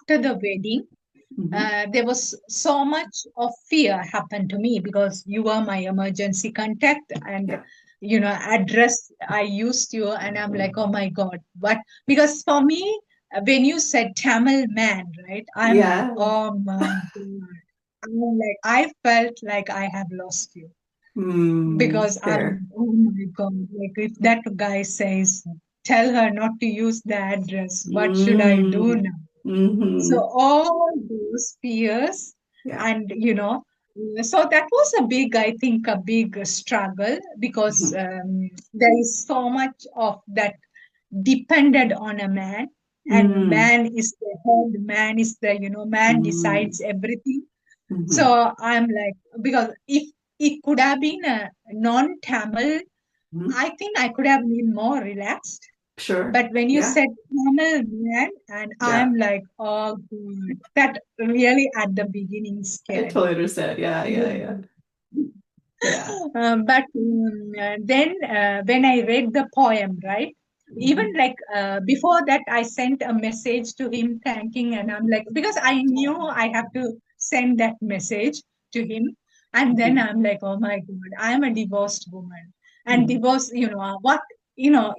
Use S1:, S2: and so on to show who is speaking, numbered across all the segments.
S1: after the wedding,
S2: Hmm.
S1: there was so much of fear happened to me because you were my emergency contact and
S2: Yeah.
S1: address I used you, and I'm like, oh my god, what? Because for me, when you said Tamil man, right, I'm like,
S2: Yeah.
S1: oh my god, I'm like, I felt like I have lost you because
S2: Fair.
S1: I'm, oh my god, like if that guy says tell her not to use the address, what should I do
S2: Mm.
S1: now? So
S2: Hmm.
S1: all those fears,
S2: Yeah.
S1: and so that was a big, I think, a big struggle because
S2: Hmm.
S1: there is so much of that depended on a man, and
S2: Mm.
S1: man is the head, man is the, man
S2: Mm.
S1: decides everything.
S2: Hmm.
S1: So I'm like, because if it could have been a non-Tamil,
S2: Hmm.
S1: I think I could have been more relaxed.
S2: Sure.
S1: But when you
S2: Yeah.
S1: said Tamil man, and
S2: Yeah.
S1: I'm like, oh, God, that really at the beginning
S2: I
S1: scared
S2: totally
S1: me.
S2: understand. Yeah. Yeah. Yeah. Yeah.
S1: But then when I read the poem, right? Even
S2: Hmm.
S1: like before that, I sent a message to him thanking, and I'm like, because I knew I have to send that message to him. And then
S2: Hmm.
S1: I'm like, oh my God, I'm a divorced woman. And
S2: Hmm.
S1: divorce, what,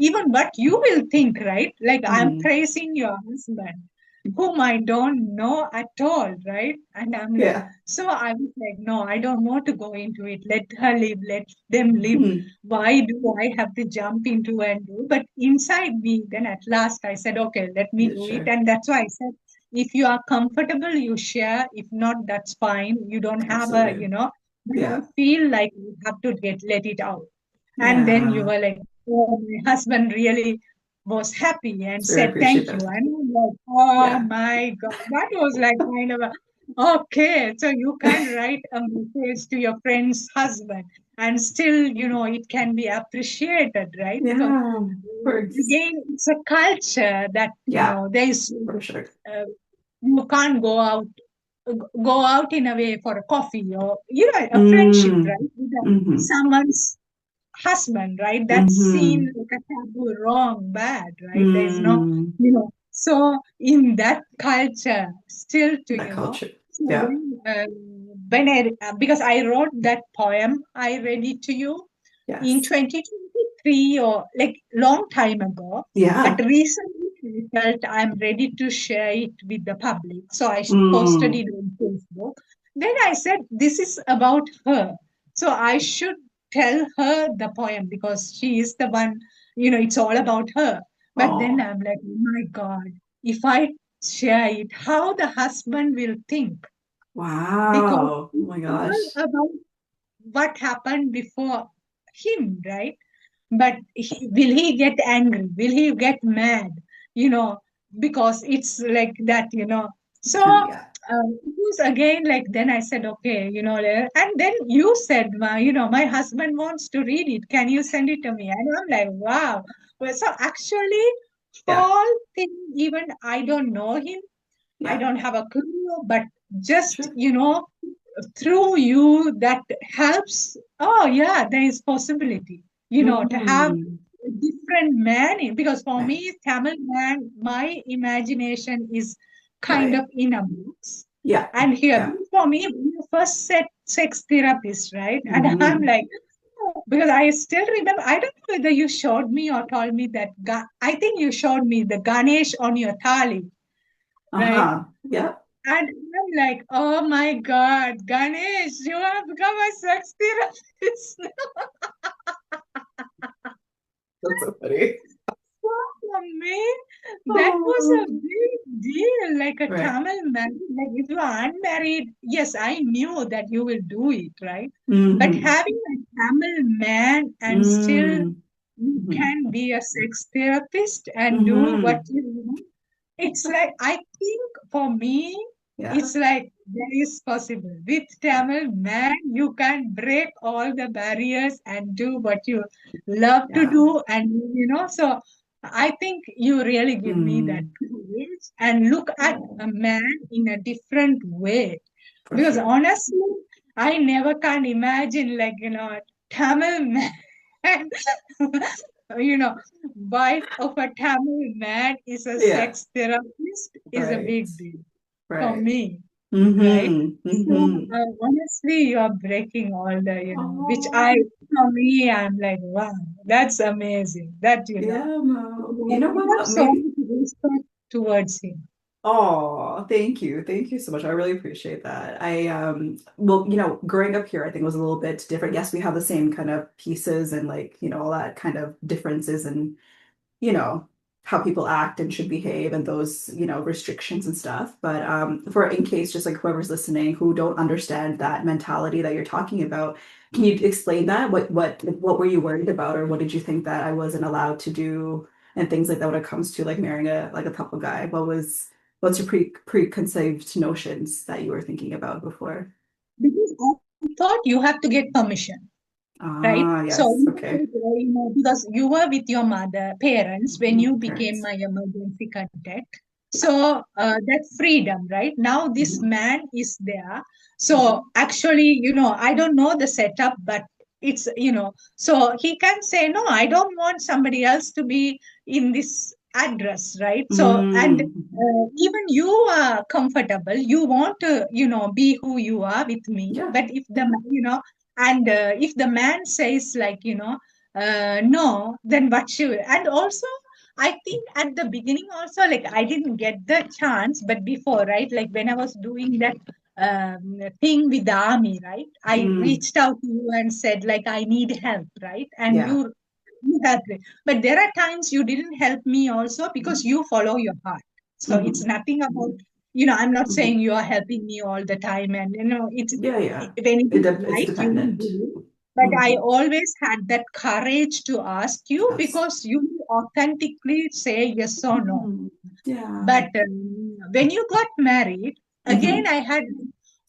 S1: even what you will think, right? Like I'm
S2: Hmm.
S1: praising your husband, whom I don't know at all, right? And I'm like,
S2: Yeah.
S1: so I was like, no, I don't want to go into it. Let her live, let them live.
S2: Hmm.
S1: Why do I have to jump into and do? But inside me, then at last I said, okay, let me
S2: Yeah.
S1: do it.
S2: Sure.
S1: And that's why I said, if you are comfortable, you share. If not, that's fine. You don't have a,
S2: Absolutely.
S1: but I
S2: Yeah.
S1: feel like you have to let it out. And then you
S2: Yeah.
S1: were like, oh, my husband really was happy and
S2: It's very
S1: said thank you.
S2: appreciative.
S1: And I'm like, oh
S2: Yeah.
S1: my God, that was like kind of a okay, so you can write a message to your friend's husband and still, it can be appreciated, right? Because
S2: Yeah. Of course.
S1: again, it's a culture that,
S2: Yeah.
S1: there is,
S2: For sure.
S1: you can't go out in a way for a coffee or, a friendship,
S2: Mm.
S1: right? With
S2: Hmm.
S1: someone's husband, right? That's seen
S2: Hmm.
S1: like a taboo, wrong, bad, right? There's no,
S2: Mm.
S1: so in that culture, still to,
S2: That culture.
S1: so
S2: Yeah.
S1: when because I wrote that poem, I read it to you in
S2: Yes.
S1: 2023 or like long time ago, but
S2: Yeah.
S1: recently I felt I'm ready to share it with the public. So I posted
S2: Mm.
S1: it on Facebook. Then I said, this is about her. So I should tell her the poem because she is the one, it's all about her. But then
S2: Oh.
S1: I'm like, oh my God, if I share it, how the husband will think? Because
S2: Wow. Oh my
S1: it's
S2: gosh.
S1: all about what happened before him, right? But will he get angry? Will he get mad? You know, because it's like that, So
S2: Kind of, yeah.
S1: it was again like, then I said, okay, and then you said, my husband wants to read it. Can you send it to me? And I'm like, wow. Well, so actually,
S2: Yeah.
S1: whole thing, even I don't know him, I
S2: Yeah.
S1: don't have a clue, but just,
S2: Sure.
S1: through you that helps. Oh, yeah, there is possibility, to have
S2: Mm.
S1: a different man because for
S2: Right.
S1: me, Tamil man, my imagination is kind
S2: Right.
S1: of in a box.
S2: Yeah.
S1: And here,
S2: Yeah.
S1: for me, when you first said sex therapist, right? And I'm
S2: Hmm.
S1: like, oh, because I still remember, I don't know whether you showed me or told me that, I think you showed me the Ganesh on your thali, right?
S2: Uh-huh. Yeah.
S1: And I'm like, oh my God, Ganesh, you have become a sex therapist.
S2: That's so funny.
S1: So for me, that was a
S2: Oh.
S1: big deal, like a
S2: Right.
S1: Tamil man. Like if you are unmarried, yes, I knew that you will do it, right? But
S2: Hmm.
S1: having a Tamil man and still
S2: Mm.
S1: you
S2: Hmm.
S1: can be a sex therapist and do what
S2: Hmm.
S1: you want. It's like, I think for me,
S2: Yeah.
S1: it's like there is possible. With
S2: Yeah.
S1: Tamil man, you can break all the barriers and do what you love to
S2: Yeah.
S1: do. And, so I think you really give me that
S2: Mm.
S1: privilege and look at
S2: Oh,
S1: a man in a different way.
S2: for
S1: Because
S2: sure.
S1: honestly, I never can imagine like, Tamil man, you know, wife of a Tamil man is a
S2: Yeah.
S1: sex therapist is a
S2: Right.
S1: big deal. for
S2: Right.
S1: me, right?
S2: Mm-hmm.
S1: So
S2: Mm-hmm.
S1: honestly, you are breaking all the, which
S2: Oh,
S1: for me, I'm like, wow, that's amazing. That,
S2: yeah, Mo. You know
S1: I
S2: what?
S1: have so
S2: Maybe.
S1: much respect towards him.
S2: Oh, thank you. Thank you so much. I really appreciate that. Well, growing up here, I think was a little bit different. Yes, we have the same kind of pieces and like, all that kind of differences and you know, how people act and should behave and those, restrictions and stuff. But for in case just like whoever's listening who don't understand that mentality that you're talking about, can you explain that? What were you worried about or what did you think that I wasn't allowed to do and things like that when it comes to like marrying a couple guy? What's your preconceived notions that you were thinking about before?
S1: Because I thought you have to get permission, right?
S2: Ah,
S1: So,
S2: yes. Okay.
S1: because you were with your mother, parents, when
S2: Mhm.
S1: you became
S2: Parents.
S1: my emergency contact.
S2: Yeah.
S1: So, that freedom, right? Now this
S2: Hmm.
S1: man is there.
S2: Hmm.
S1: So, actually, I don't know the setup, but so he can say, no, I don't want somebody else to be in this address, right? So, and
S2: Mm.
S1: even you are comfortable, you want to, be who you are with me.
S2: Yeah.
S1: But if and if the man says like no, then what should? And also I think at the beginning also, like, I didn't get the chance, but before, right, like when I was doing that thing with the army, right, I
S2: Mm.
S1: reached out to you and said like I need help, right, and
S2: Yeah.
S1: you helped me. But there are times you didn't help me also because you follow your heart. So it's
S2: Hmm.
S1: nothing about, I'm not
S2: Hmm.
S1: saying you are helping me all the time, and it's,
S2: Yeah, yeah.
S1: when it is
S2: It's
S1: right, you will
S2: dependent.
S1: do it. But I
S2: Hmm.
S1: always had that courage to ask you
S2: Yes.
S1: because you authentically say yes or no.
S2: Hmm. Yeah.
S1: But when you got married, again,
S2: Hmm.
S1: I had,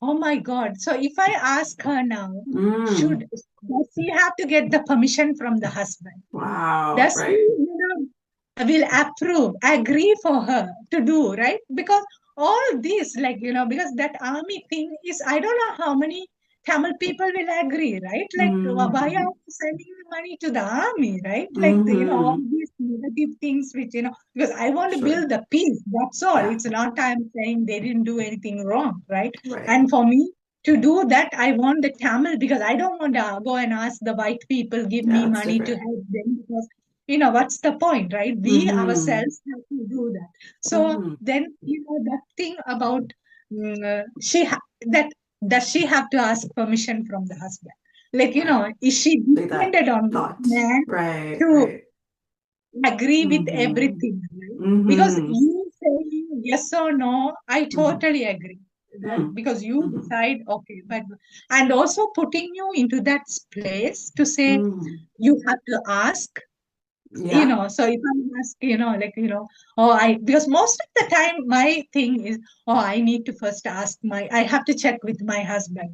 S1: oh my God. So if I ask her now,
S2: Mm.
S1: does she have to get the permission from the husband?
S2: Wow.
S1: Does he,
S2: Right.
S1: will approve, agree for her to do, right? Because all this, like, because that army thing is, I don't know how many Tamil people will agree, right? Like, why are
S2: Hmm.
S1: you sending money to the army, right? Like, all
S2: Hmm.
S1: these negative things, which, because I want to
S2: Sure.
S1: build the peace. That's all.
S2: Yeah.
S1: It's not I'm saying they didn't do anything wrong, right?
S2: Right.
S1: And for me, to do that, I want the Tamil because I don't want to go and ask the white people give me
S2: Yeah, it's
S1: money to
S2: different.
S1: help them because what's the point, right? We
S2: Hmm.
S1: ourselves have to do that. So
S2: Hmm.
S1: then, that thing about that does she have to ask permission from the husband? Like,
S2: Right.
S1: is she
S2: Like that
S1: dependent on this
S2: thought.
S1: man
S2: Right.
S1: to
S2: Right.
S1: agree with
S2: Hmm.
S1: everything, right? Because
S2: Hmm.
S1: you saying yes or no, I
S2: Hmm.
S1: totally agree. That
S2: Hmm.
S1: because you
S2: Hmm.
S1: decide, okay, but and also putting you into that place to say
S2: Hmm.
S1: you have to ask,
S2: Yeah.
S1: so if I ask, like, oh, because most of the time my thing is, oh, I need to first ask I have to check with my husband.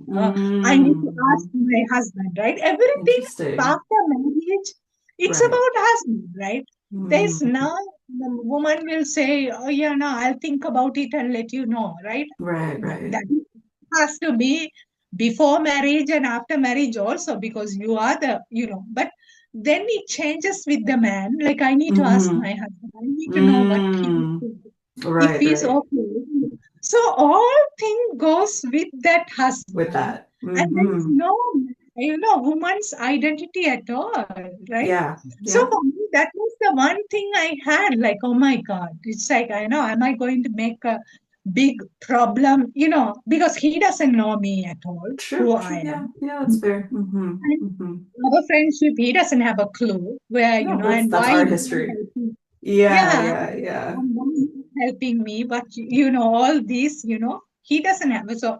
S1: I need to ask
S2: Mm.
S1: my husband, right? Everything
S2: Interesting.
S1: after marriage, it's
S2: Right.
S1: about husband, right? There's
S2: Mm.
S1: now, the woman will say, oh, yeah, no, I'll think about it and let you know, right?
S2: Right, right.
S1: That has to be before marriage and after marriage also because you are but then it changes with the man. Like, I need to ask
S2: Mm-hmm.
S1: my husband. I need to know what he
S2: Mm.
S1: thinks. If
S2: Right,
S1: he's
S2: right.
S1: okay. So all thing goes with that
S2: With
S1: husband.
S2: that.
S1: And there is
S2: Mm-hmm.
S1: no, woman's identity at all, right?
S2: Yeah,
S1: So
S2: yeah.
S1: for me, that was the one thing I had, like, oh my God, it's like, I know, am I going to make a big problem, because he doesn't know me at all,
S2: True,
S1: who I
S2: true. Yeah,
S1: am.
S2: yeah, that's fair. Mm-hmm.
S1: And
S2: Mm-hmm.
S1: our friendship, he doesn't have a clue where,
S2: No,
S1: and
S2: that's
S1: why
S2: our
S1: you are
S2: history.
S1: helping.
S2: Yeah,
S1: Yeah,
S2: yeah, yeah.
S1: and why you are helping me, but all these, he doesn't have. So,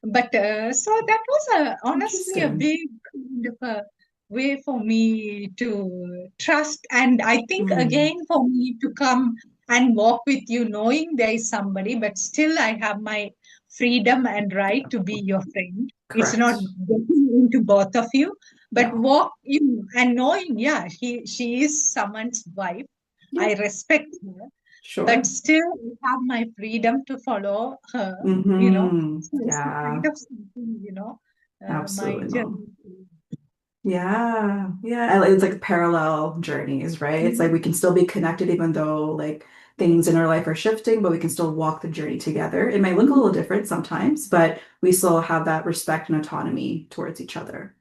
S1: but so that was honestly a
S2: Interesting.
S1: big kind of a way for me to trust. And I think
S2: Mm.
S1: again for me to come and walk with you, knowing there is somebody, but still I have my freedom and right to be your friend. It's not
S2: Correct.
S1: getting into both of you, but
S2: No.
S1: walk you and knowing, yeah, she is someone's wife.
S2: Yeah,
S1: I respect her, but
S2: sure.
S1: still I have my freedom to follow her.
S2: Mm-hmm.
S1: So it's the kind
S2: Yeah,
S1: of something, my
S2: absolutely, Mom.
S1: journey.
S2: Yeah, yeah. And it's like parallel journeys, right? It's like we can still be connected even though like things in our life are shifting, but we can still walk the journey together. It might look a little different sometimes, but we still have that respect and autonomy towards each other.